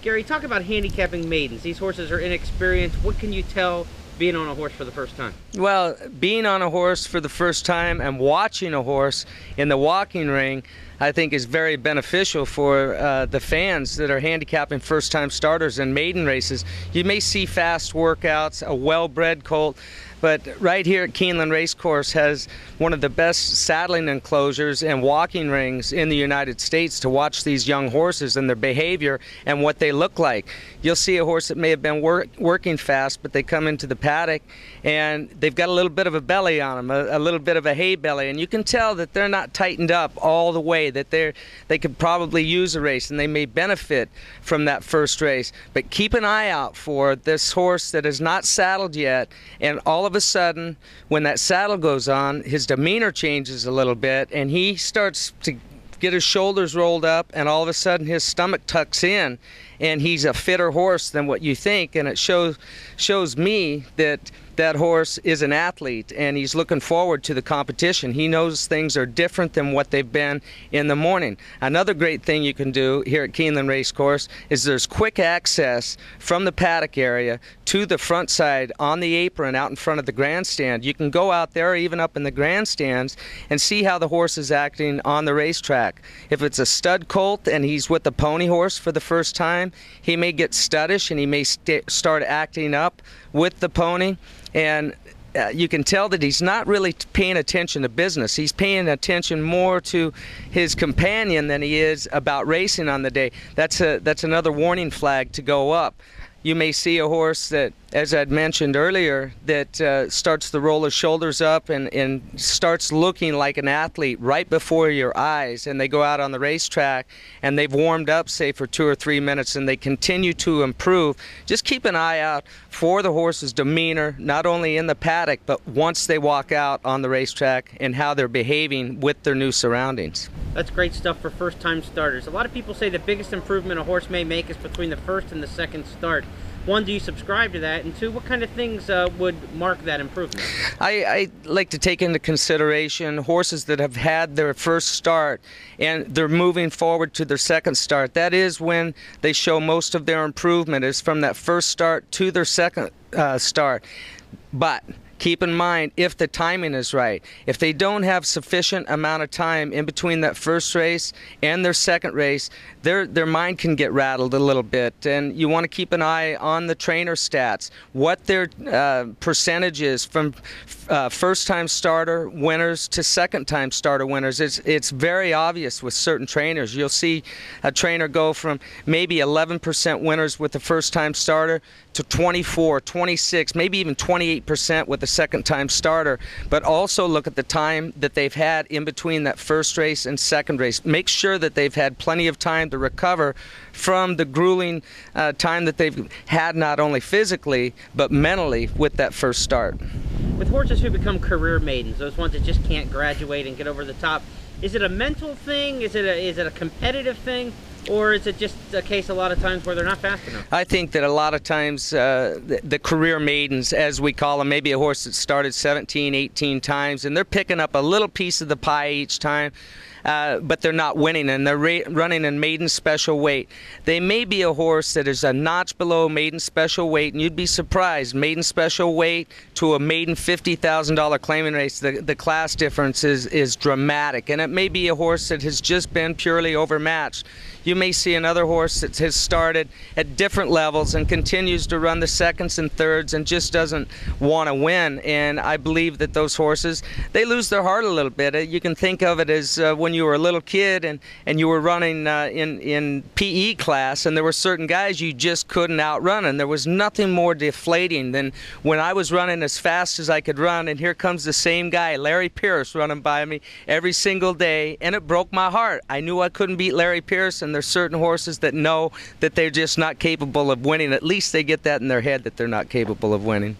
Gary, talk about handicapping maidens. These horses are inexperienced. What can you tell being on a horse for the first time? Well, being on a horse for the first time and watching a horse in the walking ring, I think is very beneficial for the fans that are handicapping first-time starters in maiden races. You may see fast workouts, a well-bred colt, but right here at Keeneland Racecourse has one of the best saddling enclosures and walking rings in the United States to watch these young horses and their behavior and what they look like. You'll see a horse that may have been working fast, but they come into the paddock and they've got a little bit of a belly on them, a little bit of a hay belly, and you can tell that they're not tightened up all the way, that they could probably use a race and they may benefit from that first race. But keep an eye out for this horse that is not saddled yet, and all of a sudden when that saddle goes on, his demeanor changes a little bit and he starts to get his shoulders rolled up, and all of a sudden his stomach tucks in and he's a fitter horse than what you think, and it shows me that that horse is an athlete and he's looking forward to the competition. He knows things are different than what they've been in the morning. Another great thing you can do here at Keeneland Racecourse is there's quick access from the paddock area to the front side on the apron out in front of the grandstand. You can go out there or even up in the grandstands and see how the horse is acting on the racetrack. If it's a stud colt and he's with the pony horse for the first time, he may get studdish and he may start acting up with the pony, and you can tell that he's not really paying attention to business. He's paying attention more to his companion than he is about racing on the day. That's another warning flag to go up. You may see a horse that, as I'd mentioned earlier, that starts to roll his shoulders up and starts looking like an athlete right before your eyes, and they go out on the racetrack and they've warmed up, say, for 2 or 3 minutes, and they continue to improve. Just keep an eye out for the horse's demeanor, not only in the paddock, but once they walk out on the racetrack and how they're behaving with their new surroundings. That's great stuff for first-time starters. A lot of people say the biggest improvement a horse may make is between the first and the second start. One, do you subscribe to that? And two, what kind of things would mark that improvement? I like to take into consideration horses that have had their first start and they're moving forward to their second start. That is when they show most of their improvement, is from that first start to their second start. But keep in mind, if the timing is right, if they don't have sufficient amount of time in between that first race and their second race, their mind can get rattled a little bit, and you want to keep an eye on the trainer stats, what their percentage is from first-time starter winners to second-time starter winners. It's very obvious with certain trainers. You'll see a trainer go from maybe 11% winners with the first-time starter to 24, 26, maybe even 28% with the second-time starter. But also look at the time that they've had in between that first race and second race. Make sure that they've had plenty of time to recover from the grueling time that they've had, not only physically but mentally, with that first start. With horses who become career maidens, those ones that just can't graduate and get over the top, is it a mental thing? Is it a competitive thing? Or is it just a case a lot of times where they're not fast enough? I think that a lot of times the career maidens, as we call them, maybe a horse that started 17, 18 times, and they're picking up a little piece of the pie each time, but they're not winning, and they're running in maiden special weight. They may be a horse that is a notch below maiden special weight, and you'd be surprised. Maiden special weight to a maiden $50,000 claiming race, the class difference is dramatic, and it may be a horse that has just been purely overmatched. You may see another horse that has started at different levels and continues to run the seconds and thirds and just doesn't want to win. And I believe that those horses, they lose their heart a little bit. You can think of it as when you were a little kid and you were running in PE class, and there were certain guys you just couldn't outrun, and there was nothing more deflating than when I was running as fast as I could run, and here comes the same guy, Larry Pierce, running by me every single day, and it broke my heart. I knew I couldn't beat Larry Pierce, and there's certain horses that know that they're just not capable of winning. At least they get that in their head, that they're not capable of winning.